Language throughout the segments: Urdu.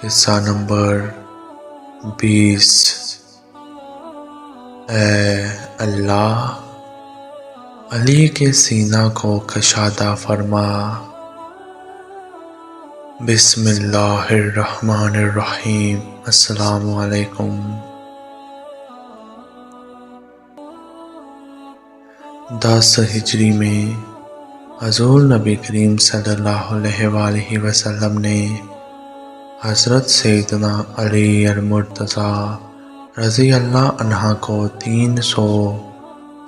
قصہ نمبر 20۔ اے اللہ، علی کے سینہ کو کشادہ فرما۔ بسم اللہ الرحمن الرحیم۔ السلام علیکم۔ 10 ہجری میں حضور نبی کریم صلی اللہ علیہ وآلہ وسلم نے حضرت سیدنا علی المرتضیٰ رضی اللہ عنہ کو 300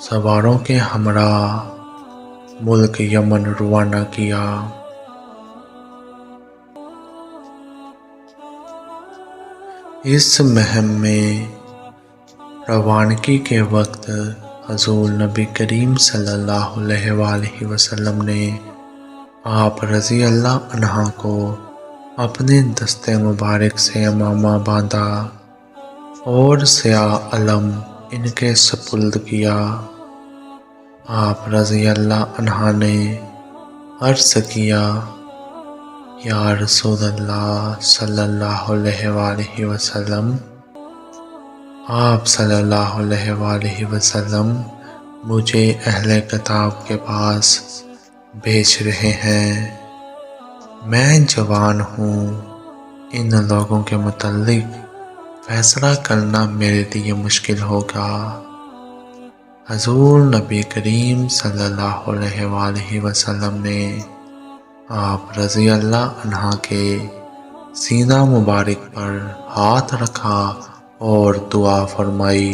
سواروں کے ہمراہ ملک یمن روانہ کیا۔ اس مہم میں روانگی کے وقت حضور نبی کریم صلی اللہ علیہ وآلہ وسلم نے آپ رضی اللہ عنہ کو اپنے دست مبارک سے عمامہ باندھا اور سیاہ علم ان کے سپرد کیا۔ آپ رضی اللہ عنہ نے عرض کیا، یا رسول اللہ صلی اللہ علیہ وآلہ وسلم، آپ صلی اللہ علیہ وآلہ وسلم مجھے اہل کتاب کے پاس بھیج رہے ہیں۔ میں جوان ہوں، ان لوگوں کے متعلق فیصلہ کرنا میرے لیے مشکل ہوگا۔ حضور نبی کریم صلی اللہ علیہ وآلہ وسلم نے آپ رضی اللہ عنہ کے سینہ مبارک پر ہاتھ رکھا اور دعا فرمائی۔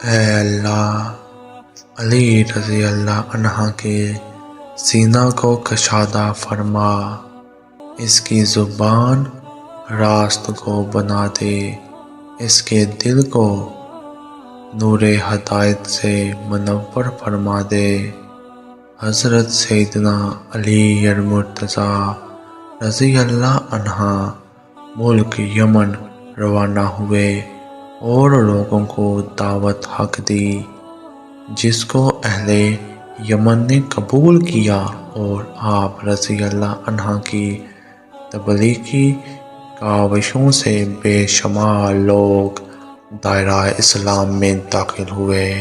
اے اللہ، علی رضی اللہ عنہ کے سینہ کو کشادہ فرما، اس کی زبان راست کو بنا دے، اس کے دل کو نور ہدایت سے منور فرما دے۔ حضرت سیدنا علی المرتضیٰ رضی اللہ عنہ ملک یمن روانہ ہوئے اور لوگوں کو دعوت حق دی، جس کو اہل یمن نے قبول کیا اور آپ رضی اللہ عنہ کی تبلیغی کاوشوں سے بے شمار لوگ دائرہ اسلام میں داخل ہوئے۔